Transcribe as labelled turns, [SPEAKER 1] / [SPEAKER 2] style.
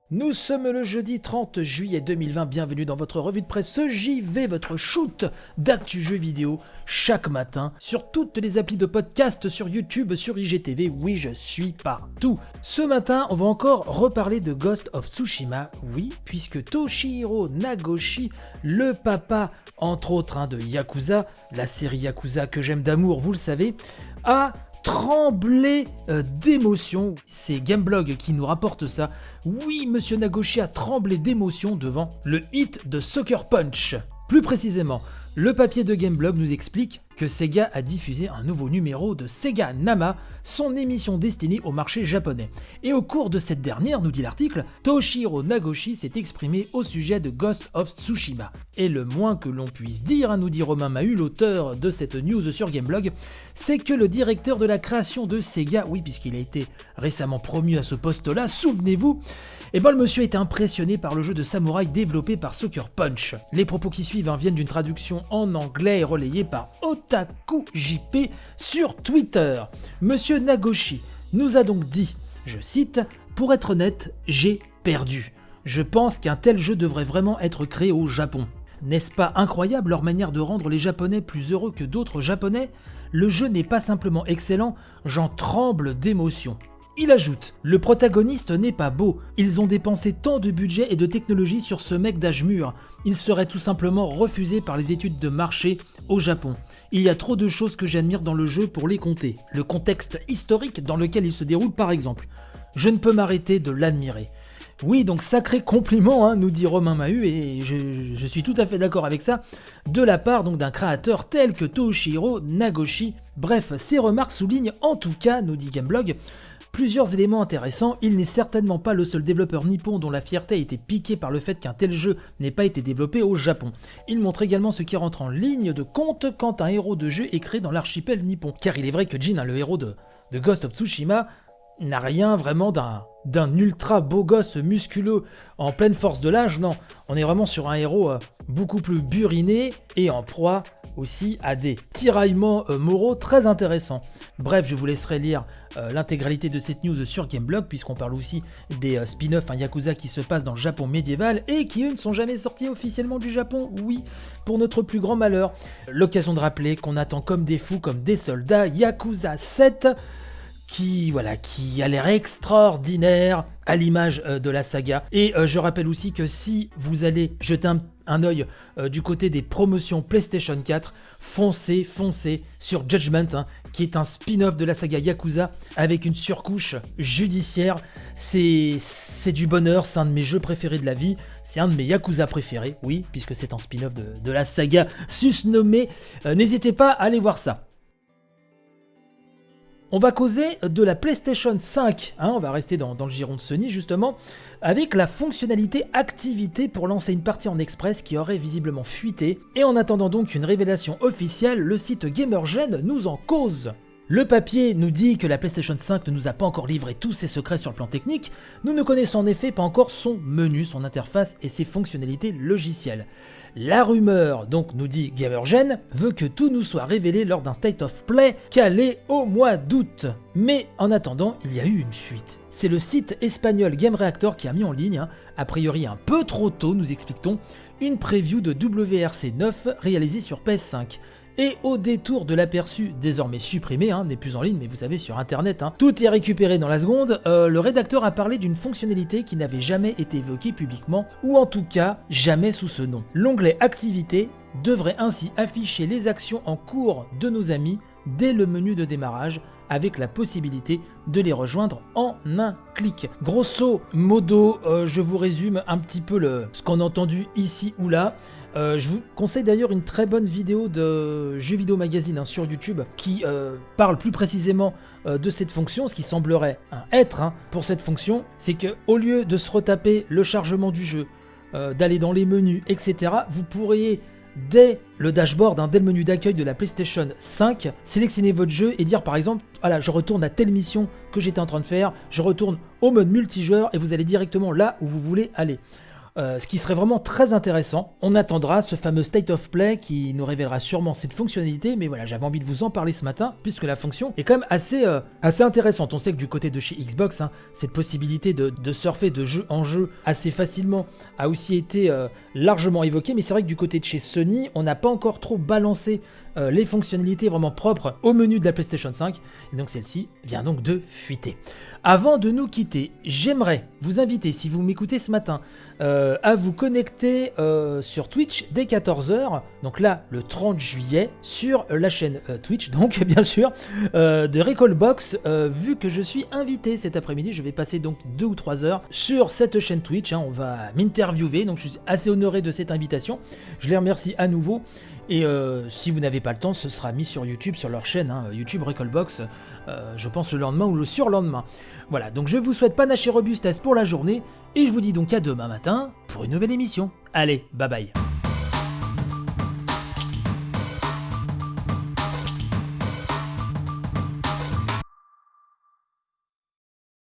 [SPEAKER 1] Nous sommes le jeudi 30 juillet 2020, bienvenue dans votre revue de presse JV, votre shoot d'actu jeux vidéo chaque matin sur toutes les applis de podcast, sur YouTube, sur IGTV, oui je suis partout. Ce matin on va encore reparler de Ghost of Tsushima, oui, puisque Toshihiro Nagoshi, le papa entre autres de Yakuza, la série Yakuza que j'aime d'amour, vous le savez, a tremblé d'émotion. C'est Gameblog qui nous rapporte ça. Oui, Monsieur Nagoshi a tremblé d'émotion devant le hit de Sucker Punch. Plus précisément, le papier de Gameblog nous explique que Sega a diffusé un nouveau numéro de Sega Nama, son émission destinée au marché japonais. Et au cours de cette dernière, nous dit l'article, Toshihiro Nagoshi s'est exprimé au sujet de Ghost of Tsushima. Et le moins que l'on puisse dire, nous dit Romain Mahut, l'auteur de cette news sur Gameblog, c'est que le directeur de la création de Sega, oui puisqu'il a été récemment promu à ce poste-là, souvenez-vous, le monsieur était impressionné par le jeu de samouraï développé par Sucker Punch. Les propos qui suivent viennent d'une traduction en anglais relayée par Otaku JP sur Twitter. Monsieur Nagoshi nous a donc dit, je cite, « Pour être honnête, j'ai perdu. Je pense qu'un tel jeu devrait vraiment être créé au Japon. N'est-ce pas incroyable leur manière de rendre les Japonais plus heureux que d'autres Japonais ? Le jeu n'est pas simplement excellent, j'en tremble d'émotion. » Il ajoute, le protagoniste n'est pas beau, ils ont dépensé tant de budget et de technologie sur ce mec d'âge mûr, il serait tout simplement refusé par les études de marché au Japon. Il y a trop de choses que j'admire dans le jeu pour les compter, le contexte historique dans lequel il se déroule par exemple. Je ne peux m'arrêter de l'admirer. Oui, donc sacré compliment, nous dit Romain Mahut, et je suis tout à fait d'accord avec ça, de la part donc d'un créateur tel que Toshihiro Nagoshi. Bref, ces remarques soulignent en tout cas, nous dit Gameblog, plusieurs éléments intéressants. Il n'est certainement pas le seul développeur nippon dont la fierté a été piquée par le fait qu'un tel jeu n'ait pas été développé au Japon. Il montre également ce qui rentre en ligne de compte quand un héros de jeu est créé dans l'archipel nippon. Car il est vrai que Jin, le héros de Ghost of Tsushima, n'a rien vraiment d'un ultra beau gosse musculeux en pleine force de l'âge, non. On est vraiment sur un héros beaucoup plus buriné et en proie aussi à des tiraillements moraux très intéressants. Bref, je vous laisserai lire l'intégralité de cette news sur Gameblog, puisqu'on parle aussi des spin-offs Yakuza qui se passent dans le Japon médiéval et qui, eux, ne sont jamais sortis officiellement du Japon, oui, pour notre plus grand malheur. L'occasion de rappeler qu'on attend comme des fous, comme des soldats, Yakuza 7, qui a l'air extraordinaire à l'image de la saga. Et je rappelle aussi que si vous allez jeter un œil du côté des promotions PlayStation 4, foncez sur Judgment, qui est un spin-off de la saga Yakuza avec une surcouche judiciaire. C'est du bonheur, c'est un de mes jeux préférés de la vie, c'est un de mes Yakuza préférés, oui, puisque c'est un spin-off de la saga susnommée. N'hésitez pas à aller voir ça. On va causer de la PlayStation 5, on va rester dans le giron de Sony justement, avec la fonctionnalité activité pour lancer une partie en express qui aurait visiblement fuité, et en attendant donc une révélation officielle, le site Gamergen nous en cause. Le papier nous dit que la PlayStation 5 ne nous a pas encore livré tous ses secrets sur le plan technique, nous ne connaissons en effet pas encore son menu, son interface et ses fonctionnalités logicielles. La rumeur, donc nous dit Gamergen, veut que tout nous soit révélé lors d'un State of Play calé au mois d'août. Mais en attendant, il y a eu une fuite. C'est le site espagnol Game Reactor qui a mis en ligne, a priori un peu trop tôt nous explique-t-on, une preview de WRC 9 réalisée sur PS5. Et au détour de l'aperçu désormais supprimé, n'est plus en ligne mais vous savez sur internet, tout est récupéré dans la seconde, le rédacteur a parlé d'une fonctionnalité qui n'avait jamais été évoquée publiquement, ou en tout cas jamais sous ce nom. L'onglet Activité devrait ainsi afficher les actions en cours de nos amis dès le menu de démarrage, avec la possibilité de les rejoindre en un clic. Grosso modo, je vous résume un petit peu ce qu'on a entendu ici ou là. Je vous conseille d'ailleurs une très bonne vidéo de Jeux Vidéo Magazine sur YouTube qui parle plus précisément de cette fonction. Ce qui semblerait être pour cette fonction, c'est que au lieu de se retaper le chargement du jeu, d'aller dans les menus, etc., vous pourriez dès le dashboard, dès le menu d'accueil de la PlayStation 5, sélectionner votre jeu et dire par exemple, voilà, je retourne à telle mission que j'étais en train de faire, je retourne au mode multijoueur et vous allez directement là où vous voulez aller. ce qui serait vraiment très intéressant. On attendra ce fameux State of Play qui nous révélera sûrement cette fonctionnalité, mais voilà, j'avais envie de vous en parler ce matin, puisque la fonction est quand même assez intéressante. On sait que du côté de chez Xbox, cette possibilité de surfer de jeu en jeu assez facilement a aussi été largement évoquée, mais c'est vrai que du côté de chez Sony, on n'a pas encore trop balancé les fonctionnalités vraiment propres au menu de la PlayStation 5, et donc celle-ci vient donc de fuiter. Avant de nous quitter, j'aimerais vous inviter, si vous m'écoutez ce matin, à vous connecter sur Twitch dès 14h, donc là le 30 juillet, sur la chaîne Twitch, donc bien sûr, de Recalbox, vu que je suis invité cet après-midi, je vais passer donc 2 ou 3 heures sur cette chaîne Twitch, on va m'interviewer, donc je suis assez honoré de cette invitation, je les remercie à nouveau. Et si vous n'avez pas le temps, ce sera mis sur YouTube, sur leur chaîne, YouTube Recalbox, je pense le lendemain ou le surlendemain. Voilà, donc je vous souhaite panache et robustesse pour la journée, et je vous dis donc à demain matin pour une nouvelle émission. Allez, bye bye.